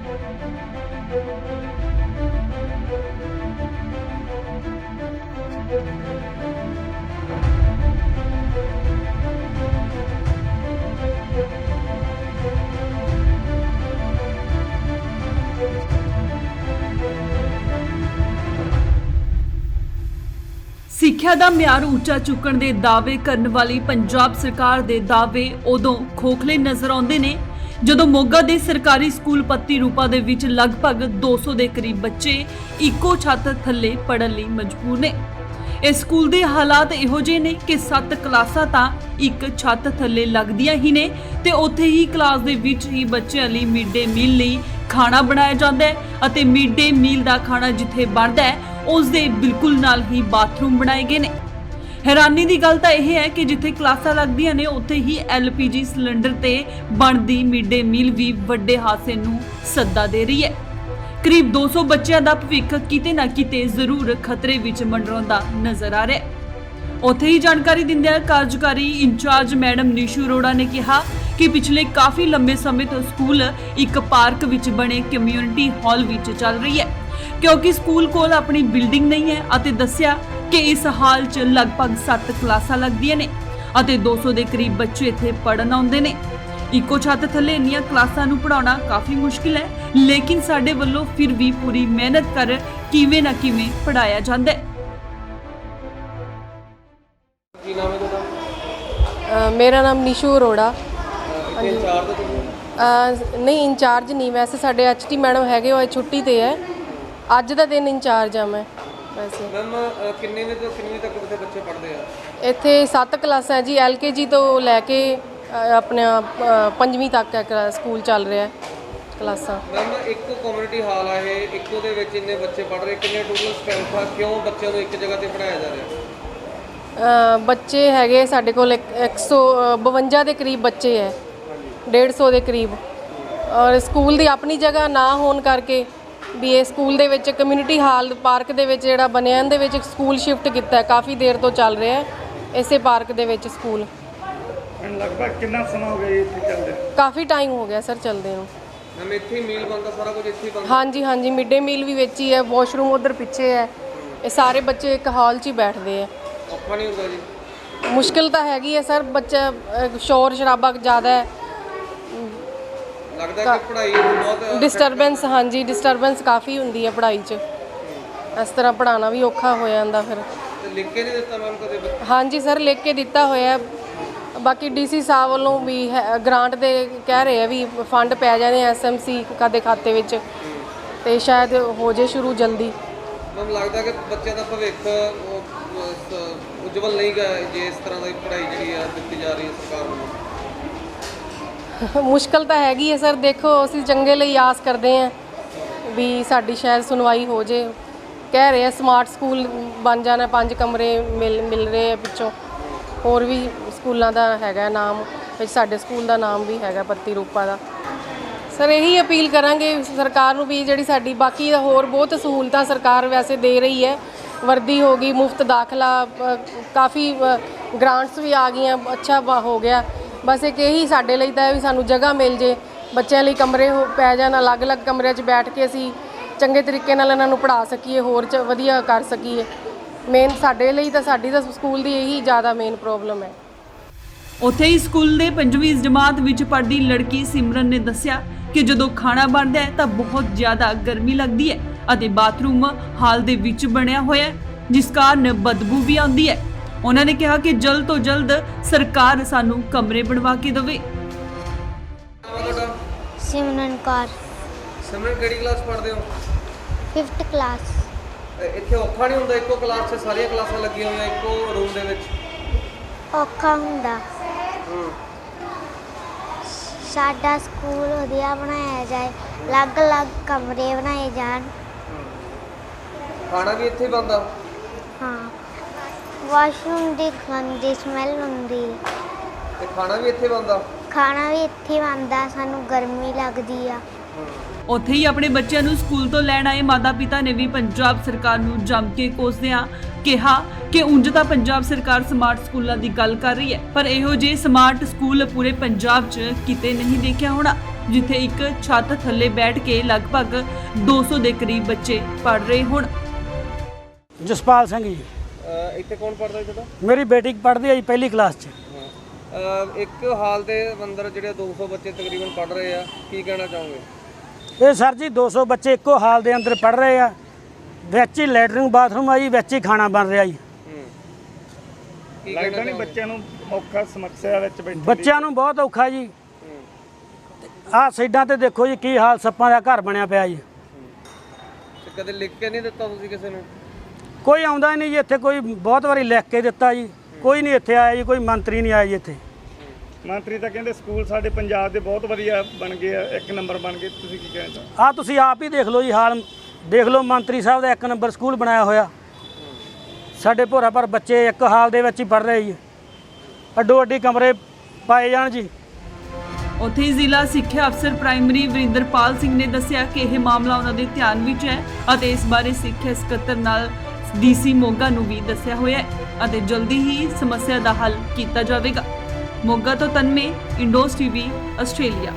ਸਿੱਖਿਆ ਦਾ ਮਿਆਰ ਉੱਚਾ ਚੁੱਕਣ ਦੇ ਦਾਅਵੇ ਕਰਨ ਵਾਲੀ ਪੰਜਾਬ ਸਰਕਾਰ ਦੇ ਦਾਅਵੇ ਉਦੋਂ ਖੋਖਲੇ ਨਜ਼ਰ ਆਉਂਦੇ ਨੇ ਜਦੋਂ ਮੋਗਾ ਦੇ ਸਰਕਾਰੀ ਸਕੂਲ ਪੱਤੀ ਰੂਪਾ ਦੇ ਵਿੱਚ ਲਗਭਗ 200 ਦੇ ਕਰੀਬ ਬੱਚੇ ਇੱਕੋ ਛੱਤ ਥੱਲੇ ਪੜ੍ਹਨ ਲਈ ਮਜਬੂਰ ਨੇ। ਇਸ ਸਕੂਲ ਦੇ ਹਾਲਾਤ ਇਹੋ ਜਿਹੇ ਨੇ ਕਿ 7 ਕਲਾਸਾਂ ਤਾਂ ਇੱਕ ਛੱਤ ਥੱਲੇ ਲੱਗਦੀਆਂ ਹੀ ਨੇ ਤੇ ਉੱਥੇ ਹੀ ਕਲਾਸ ਦੇ ਵਿੱਚ ਹੀ ਬੱਚਿਆਂ ਲਈ ਮਿਡ ਡੇ ਮੀਲ ਲਈ ਖਾਣਾ ਬਣਾਇਆ ਜਾਂਦਾ ਹੈ ਅਤੇ ਮਿਡ ਡੇ ਮੀਲ ਦਾ ਖਾਣਾ ਜਿੱਥੇ ਬਣਦਾ ਹੈ ਉਸ ਦੇ ਬਿਲਕੁਲ ਨਾਲ ਹੀ ਬਾਥਰੂਮ ਬਣਾਏ ਗਏ ਨੇ। ਹੈਰਾਨੀ ਦੀ ਗੱਲ ਤਾਂ ਇਹ ਹੈ ਕਿ ਜਿੱਥੇ ਕਲਾਸਾਂ ਲੱਗਦੀਆਂ ਨੇ ਉੱਥੇ ਹੀ LPG ਸਿਲੰਡਰ ਤੇ ਬਣਦੀ ਮਿਡ ਡੇ ਮੀਲ ਵੀ ਵੱਡੇ ਹਾਦਸੇ ਨੂੰ ਸੱਦਾ ਦੇ ਰਹੀ ਹੈ। ਕਰੀਬ 200 ਬੱਚਿਆਂ ਦਾ ਭਵਿੱਖ ਕਿਤੇ ਨਾ ਕਿਤੇ ਜ਼ਰੂਰ ਖਤਰੇ ਵਿੱਚ ਮੰਡਰਾਉਂਦਾ ਨਜ਼ਰ ਆ ਰਿਹਾ ਹੈ। ਉੱਥੇ ਹੀ ਜਾਣਕਾਰੀ ਦਿੰਦਿਆਂ ਕਾਰਜਕਾਰੀ ਇੰਚਾਰਜ ਮੈਡਮ ਨਿਸ਼ੂ ਅਰੋੜਾ ਨੇ ਕਿਹਾ ਕਿ ਪਿਛਲੇ ਕਾਫੀ ਲੰਬੇ ਸਮੇਂ ਤੋਂ ਸਕੂਲ ਇੱਕ ਪਾਰਕ ਵਿੱਚ ਬਣੇ ਕਮਿਊਨਿਟੀ ਹਾਲ ਵਿੱਚ ਚੱਲ ਰਹੀ ਹੈ ਕਿਉਂਕਿ ਸਕੂਲ ਕੋਲ ਆਪਣੀ ਬਿਲਡਿੰਗ ਨਹੀਂ ਹੈ ਅਤੇ ਦੱਸਿਆ ਕਿ ਇਸ ਹਾਲ 'ਚ ਲਗਭਗ 7 ਕਲਾਸਾਂ ਲੱਗਦੀਆਂ ਨੇ ਅਤੇ 200 ਦੇ ਕਰੀਬ ਬੱਚੇ ਇੱਥੇ ਪੜ੍ਹਨ ਆਉਂਦੇ ਨੇ। ਇੱਕੋ ਛੱਤ ਥੱਲੇ ਇੰਨੀਆਂ ਕਲਾਸਾਂ ਨੂੰ ਪੜ੍ਹਾਉਣਾ ਕਾਫੀ ਮੁਸ਼ਕਿਲ ਹੈ ਲੇਕਿਨ ਸਾਡੇ ਵੱਲੋਂ ਫਿਰ ਵੀ ਪੂਰੀ ਮਿਹਨਤ ਕਰ ਕਿਵੇਂ ਨਾ ਕਿਵੇਂ ਪੜ੍ਹਾਇਆ ਜਾਂਦਾ ਹੈ। ਕੀ ਨਾਮ ਹੈ ਤੁਹਾਡਾ? ਮੇਰਾ ਨਾਮ ਨਿਸ਼ੂ ਅਰੋੜਾ। ਇੱਥੇ ਇੰਚਾਰਜ ਹੋ ਤੁਸੀਂ? ਨਹੀਂ ਇੰਚਾਰਜ ਨਹੀਂ, ਵੈਸੇ ਸਾਡੇ HT ਮੈਡਮ ਹੈਗੇ ਉਹ ਛੁੱਟੀ ਤੇ ਹੈ। ਅੱਜ ਦਾ ਦਿਨ ਇੰਚਾਰਜ ਆ ਮੈਂ ਵੈਸੇ। ਮੈਮ ਕਿੰਨੇ ਵਜੇ ਤੋਂ ਕਿੰਨੇ ਤੱਕ ਇੱਥੇ ਬੱਚੇ ਪੜ੍ਹਦੇ ਆ? ਇੱਥੇ 7 ਕਲਾਸਾਂ ਜੀ, LKG ਤੋਂ ਲੈ ਕੇ ਆਪਣਾ 5ਵੀਂ ਤੱਕ ਸਕੂਲ ਚੱਲ ਰਿਹਾ ਕਲਾਸਾਂ। ਮੈਮ ਇੱਕੋ ਕਮਿਊਨਿਟੀ ਹਾਲ ਆ ਇਹ, ਇੱਕੋ ਦੇ ਵਿੱਚ ਇੰਨੇ ਬੱਚੇ ਪੜ੍ਹ ਰਹੇ, ਕਿੰਨੇ ਟੋਟਲ ਸਟਰੈਂਥ ਆ? ਕਿਉਂ ਬੱਚਿਆਂ ਨੂੰ ਇੱਕ ਜਗ੍ਹਾ ਤੇ ਪੜ੍ਹਾਇਆ ਜਾ ਰਿਹਾ? ਬੱਚੇ ਹੈਗੇ ਸਾਡੇ ਕੋਲ 152 ਦੇ ਕਰੀਬ ਬੱਚੇ ਹੈ, 150 ਦੇ ਕਰੀਬ। ਔਰ ਸਕੂਲ ਦੀ ਆਪਣੀ ਜਗ੍ਹਾ ਨਾ ਹੋਣ ਕਰਕੇ ਵੀ ਇਹ ਸਕੂਲ ਦੇ ਵਿੱਚ ਕਮਿਊਨਿਟੀ ਹਾਲ ਪਾਰਕ ਦੇ ਵਿੱਚ ਜਿਹੜਾ ਬਣਿਆ ਇਹਦੇ ਵਿੱਚ ਸਕੂਲ ਸ਼ਿਫਟ ਕੀਤਾ ਹੈ। ਕਾਫੀ ਦੇਰ ਤੋਂ ਚੱਲ ਰਿਹਾ ਹੈ ਇਸੇ ਪਾਰਕ ਦੇ ਵਿੱਚ ਸਕੂਲ। ਲਗਭਗ ਕਿੰਨਾ ਸਮਾਂ ਹੋ ਗਿਆ ਇੱਥੇ ਚੱਲਦੇ? ਕਾਫੀ ਟਾਈਮ ਹੋ ਗਿਆ ਸਰ ਚੱਲਦੇ ਨੂੰ। ਮੈਮ ਇੱਥੇ ਹੀ ਮੀਲ ਬਣਦਾ, ਸਾਰਾ ਕੁਝ ਇੱਥੇ ਹੀ ਬਣਦਾ? ਹਾਂਜੀ ਹਾਂਜੀ, ਮਿਡ ਡੇ ਮੀਲ ਵੀ ਵਿੱਚ ਹੀ ਹੈ, ਵਾਸ਼ਰੂਮ ਉਧਰ ਪਿੱਛੇ ਹੈ। ਇਹ ਸਾਰੇ ਬੱਚੇ ਇੱਕ ਹਾਲ 'ਚ ਹੀ ਬੈਠਦੇ ਆ। ਔਖਾ ਨਹੀਂ ਹੁੰਦਾ ਜੀ? ਮੁਸ਼ਕਿਲ ਤਾਂ ਹੈਗੀ ਹੈ ਸਰ, ਬੱਚਾ ਸ਼ੋਰ ਸ਼ਰਾਬਾ ਜ਼ਿਆਦਾ ਹੈ, ਲੱਗਦਾ ਕਿ ਪੜ੍ਹਾਈ ਬਹੁਤ ਡਿਸਟਰਬੈਂਸ। ਹਾਂਜੀ ਡਿਸਟਰਬੈਂਸ ਕਾਫੀ ਹੁੰਦੀ ਹੈ ਪੜ੍ਹਾਈ 'ਚ। ਇਸ ਤਰ੍ਹਾਂ ਪੜ੍ਹਾਉਣਾ ਵੀ ਔਖਾ ਹੋ ਜਾਂਦਾ ਫਿਰ। ਤੇ ਲਿਖ ਕੇ ਨਹੀਂ ਦਿੱਤਾ ਮੈਮ ਕਦੇ? ਹਾਂਜੀ ਸਰ ਲਿਖ ਕੇ ਦਿੱਤਾ ਹੋਇਆ। ਬਾਕੀ DC ਸਾਹਿਬ ਵੱਲੋਂ ਵੀ ਗ੍ਰਾਂਟ ਦੇ ਕਹਿ ਰਹੇ ਆ ਵੀ ਫੰਡ ਪੈ ਜਾਣੇ SMC ਦੇ ਖਾਤੇ ਵਿੱਚ ਤੇ ਸ਼ਾਇਦ ਹੋ ਜੇ ਸ਼ੁਰੂ ਜਲਦੀ। ਮੈਮ ਲੱਗਦਾ ਕਿ ਬੱਚਿਆਂ ਦਾ ਭਵਿੱਖ ਉਜਵਲ ਨਹੀਂ ਗਾ ਜੇ ਇਸ ਤਰ੍ਹਾਂ ਦੀ ਪੜ੍ਹਾਈ ਜਿਹੜੀ ਆ ਦਿੱਤੀ ਜਾ ਰਹੀ ਹੈ ਸਰਕਾਰ ਵੱਲੋਂ? ਮੁਸ਼ਕਲ ਤਾਂ ਹੈਗੀ ਹੈ ਸਰ, ਦੇਖੋ ਅਸੀਂ ਚੰਗੇ ਲਈ ਆਸ ਕਰਦੇ ਹਾਂ ਵੀ ਸਾਡੀ ਸ਼ਾਇਦ ਸੁਣਵਾਈ ਹੋ ਜੇ। ਕਹਿ ਰਹੇ ਆ ਸਮਾਰਟ ਸਕੂਲ ਬਣ ਜਾਣਾ, 5 ਕਮਰੇ ਮਿਲ ਰਹੇ ਆ ਪਿੱਛੋਂ। ਹੋਰ ਵੀ ਸਕੂਲਾਂ ਦਾ ਹੈਗਾ ਨਾਮ, ਵਿੱਚ ਸਾਡੇ ਸਕੂਲ ਦਾ ਨਾਮ ਵੀ ਹੈਗਾ ਪੱਤੀ ਰੂਪਾ ਦਾ। ਸਰ ਇਹੀ ਅਪੀਲ ਕਰਾਂਗੇ ਸਰਕਾਰ ਨੂੰ ਵੀ ਜਿਹੜੀ ਸਾਡੀ ਬਾਕੀ ਹੋਰ ਬਹੁਤ ਸਹੂਲਤਾਂ ਸਰਕਾਰ ਵੈਸੇ ਦੇ ਰਹੀ ਹੈ, ਵਰਦੀ ਹੋ ਗਈ, ਮੁਫਤ ਦਾਖਲਾ, ਕਾਫੀ ਗ੍ਰਾਂਟਸ ਵੀ ਆ ਗਈਆਂ, ਅੱਛਾ ਹੋ ਗਿਆ। ਬਸ ਇੱਕ ਇਹੀ ਸਾਡੇ ਲਈ ਤਾਂ ਵੀ ਸਾਨੂੰ ਜਗ੍ਹਾ ਮਿਲ ਜੇ, ਬੱਚਿਆਂ ਲਈ ਕਮਰੇ ਪੈ ਜਾਣ, ਅਲੱਗ-ਅਲੱਗ ਕਮਰਿਆਂ 'ਚ ਬੈਠ ਕੇ ਅਸੀਂ ਚੰਗੇ ਤਰੀਕੇ ਨਾਲ ਇਹਨਾਂ ਨੂੰ ਪੜ੍ਹਾ ਸਕੀਏ, ਹੋਰ ਵਧੀਆ ਕਰ ਸਕੀਏ। ਮੇਨ ਸਾਡੇ ਲਈ ਤਾਂ ਸਾਡੀ ਤਾਂ ਸਕੂਲ ਦੀ ਇਹੀ ਜ਼ਿਆਦਾ ਮੇਨ ਪ੍ਰੋਬਲਮ ਹੈ। ਉੱਥੇ ਹੀ ਸਕੂਲ ਦੇ 5ਵੀਂ ਜਮਾਤ ਵਿੱਚ ਪੜ੍ਹਦੀ ਲੜਕੀ ਸਿਮਰਨ ਨੇ ਦੱਸਿਆ ਕਿ ਜਦੋਂ ਖਾਣਾ ਬਣਦਾ ਹੈ ਤਾਂ ਬਹੁਤ ਜ਼ਿਆਦਾ ਗਰਮੀ ਲੱਗਦੀ ਹੈ ਅਤੇ ਬਾਥਰੂਮ ਹਾਲ ਦੇ ਵਿੱਚ ਬਣਿਆ ਹੋਇਆ ਹੈ ਜਿਸ ਕਾਰਨ ਬਦਬੂ ਵੀ ਆਉਂਦੀ ਹੈ। ਉਹਨਾਂ ਨੇ ਕਿਹਾ ਕਿ ਜਲਦ ਤੋਂ ਜਲਦ ਸਰਕਾਰ ਸਾਨੂੰ ਕਮਰੇ ਬਣਵਾ ਕੇ ਦੇਵੇ। ਸਿਮਰਨ ਕੌਰ। ਸਿਮਰਨ ਕਿਹੜੀ ਕਲਾਸ ਪੜ੍ਹਦੇ ਹੋ? 5th class. ਇੱਥੇ ਔਖਾ ਨਹੀਂ ਹੁੰਦਾ ਇੱਕੋ ਕਲਾਸ 'ਚ ਸਾਰੀਆਂ ਕਲਾਸਾਂ ਲੱਗੀਆਂ ਹੋਈਆਂ ਇੱਕੋ ਰੂਮ ਦੇ ਵਿੱਚ? ਔਖਾ ਹੁੰਦਾ। ਸਾਡਾ ਸਕੂਲ ਵਧੀਆ ਬਣਾਇਆ ਜਾਏ, ਅਲੱਗ-ਅਲੱਗ ਕਮਰੇ ਬਣਾਏ ਜਾਣ। ਖਾਣਾ ਵੀ ਇੱਥੇ ਹੀ ਬਣਦਾ? ਹਾਂ, ਵਾਸ਼ਰੂਮ ਦੀ ਗੰਦੀ ਸਮੈਲ ਹੁੰਦੀ। ਤੇ ਖਾਣਾ ਵੀ ਇੱਥੇ ਬਣਦਾ? ਖਾਣਾ ਵੀ ਇੱਥੇ ਬਣਦਾ, ਸਾਨੂੰ ਗਰਮੀ ਲੱਗਦੀ ਆ। ਉੱਥੇ ਹੀ ਆਪਣੇ ਬੱਚਿਆਂ ਨੂੰ ਸਕੂਲ ਤੋਂ ਲੈਣ ਆਏ ਮਾਤਾ-ਪਿਤਾ ਨੇ ਵੀ ਪੰਜਾਬ ਸਰਕਾਰ ਨੂੰ ਜੰਮ ਕੇ ਕੋਸਦਿਆਂ ਕਿਹਾ ਕਿ ਉਂਝ ਤਾਂ ਪੰਜਾਬ ਸਰਕਾਰ ਸਮਾਰਟ ਸਕੂਲਾਂ ਦੀ ਗੱਲ ਕਰ ਰਹੀ ਹੈ ਪਰ ਇਹੋ ਜਿਹੇ ਸਮਾਰਟ ਸਕੂਲ ਪੂਰੇ ਪੰਜਾਬ 'ਚ ਕਿਤੇ ਨਹੀਂ ਦੇਖਿਆ ਹੋਣਾ। ਜਿੱਥੇ ਇੱਕ ਛੱਤ ਥੱਲੇ ਬੈਠ ਕੇ ਲਗਭਗ 200 ਦੇ ਕਰੀਬ ਬੱਚੇ ਪੜ੍ਹ ਰਹੇ ਹੋਣ। ਜਸਪਾਲ ਸਿੰਘ ਜੀ, ਇੱਥੇ ਕੌਣ ਪੜ੍ਹਦਾ ਜੀ ਤੁਹਾਡਾ? ਮੇਰੀ ਬੇਟੀ ਪੜ੍ਹਦੀ ਹੈ ਜੀ ਪਹਿਲੀ ਕਲਾਸ 'ਚ। ਇੱਕ ਹਾਲ ਦੇ ਅੰਦਰ ਜਿਹੜੇ 200 ਬੱਚੇ ਤਕਰੀਬਨ ਪੜ੍ਹ ਰਹੇ ਆ, ਕੀ ਕਹਿਣਾ ਚਾਹੋਗੇ? ਇਹ ਸਰ ਜੀ 200 ਬੱਚੇ ਇੱਕੋ ਹਾਲ ਦੇ ਅੰਦਰ ਪੜ੍ਹ ਰਹੇ ਆ, ਵਿੱਚ ਹੀ ਲੈਟਰਿੰਗ ਬਾਥਰੂਮ ਆ ਜੀ, ਵਿੱਚ ਹੀ ਖਾਣਾ ਬਣ ਰਿਹਾ ਜੀ। ਕੀ ਲੱਗਦਾ ਕਹਿਣਾ ਨਹੀਂ ਚਾਹੋਗੇ? ਬੱਚਿਆਂ ਨੂੰ ਔਖਾ ਸਮੱਸਿਆ ਵਿੱਚ ਬੈਠੇ ਬੱਚਿਆਂ ਨੂੰ ਬਹੁਤ ਔਖਾ ਜੀ। ਆਹ ਸਾਈਡਾਂ ਤੇ ਦੇਖੋ ਜੀ ਕੀ ਹਾਲ, ਸੱਪਾਂ ਦਾ ਘਰ ਬਣਿਆ ਪਿਆ ਜੀ। ਤੇ ਕਦੇ ਲਿਖ ਕੇ ਨਹੀਂ ਦਿੱਤਾ ਤੁਸੀਂ ਕਿਸੇ ਨੂੰ? ਕੋਈ ਆਉਂਦਾ ਹੀ ਨਹੀਂ ਜੀ ਇੱਥੇ, ਕੋਈ ਬਹੁਤ ਵਾਰੀ ਲਿਖ ਕੇ ਦਿੱਤਾ ਜੀ, ਕੋਈ ਨਹੀਂ ਇੱਥੇ ਆਇਆ ਜੀ, ਕੋਈ ਮੰਤਰੀ ਨਹੀਂ ਆਇਆ ਜੀ ਇੱਥੇ। ਮੰਤਰੀ ਤਾਂ ਕਹਿੰਦੇ ਸਕੂਲ ਸਾਡੇ ਪੰਜਾਬ ਦੇ ਬਹੁਤ ਵਧੀਆ ਬਣ ਗਏ ਆ, 1 ਨੰਬਰ ਬਣ ਗਏ, ਤੁਸੀਂ ਕੀ ਕਹਿਣਾ ਚਾਹੋਗੇ? ਆਹ ਤੁਸੀਂ ਆਪ ਹੀ ਦੇਖ ਲਓ ਜੀ ਹਾਲ, ਦੇਖ ਲਓ ਮੰਤਰੀ ਸਾਹਿਬ ਦਾ 1 ਨੰਬਰ ਸਕੂਲ ਬਣਾਇਆ ਹੋਇਆ। ਸਾਡੇ ਭੋਰਾ ਪਰ ਬੱਚੇ ਇੱਕ ਹਾਲ ਦੇ ਵਿੱਚ ਹੀ ਪੜ੍ਹ ਰਹੇ ਜੀ, ਅੱਡੋ ਅੱਡੀ ਕਮਰੇ ਪਾਏ ਜਾਣ ਜੀ। ਉੱਥੇ ਹੀ ਜ਼ਿਲ੍ਹਾ ਸਿੱਖਿਆ ਅਫਸਰ ਪ੍ਰਾਇਮਰੀ ਵਰਿੰਦਰਪਾਲ ਸਿੰਘ ਨੇ ਦੱਸਿਆ ਕਿ ਇਹ ਮਾਮਲਾ ਉਹਨਾਂ ਦੇ ਧਿਆਨ ਵਿੱਚ ਹੈ ਅਤੇ ਇਸ ਬਾਰੇ ਸਿੱਖਿਆ ਸਕੱਤਰ ਨਾਲ ਡੀਸੀ ਮੋਗਾ ਨੂੰ ਵੀ ਦੱਸਿਆ ਹੋਇਆ ਹੈ ਅਤੇ ਜਲਦੀ ਹੀ ਸਮੱਸਿਆ ਦਾ ਹੱਲ ਕੀਤਾ ਜਾਵੇਗਾ। ਮੋਗਾ ਤੋਂ ਤਨਮੇ, ਇੰਡੋਸ ਟੀਵੀ, ਆਸਟ੍ਰੇਲੀਆ।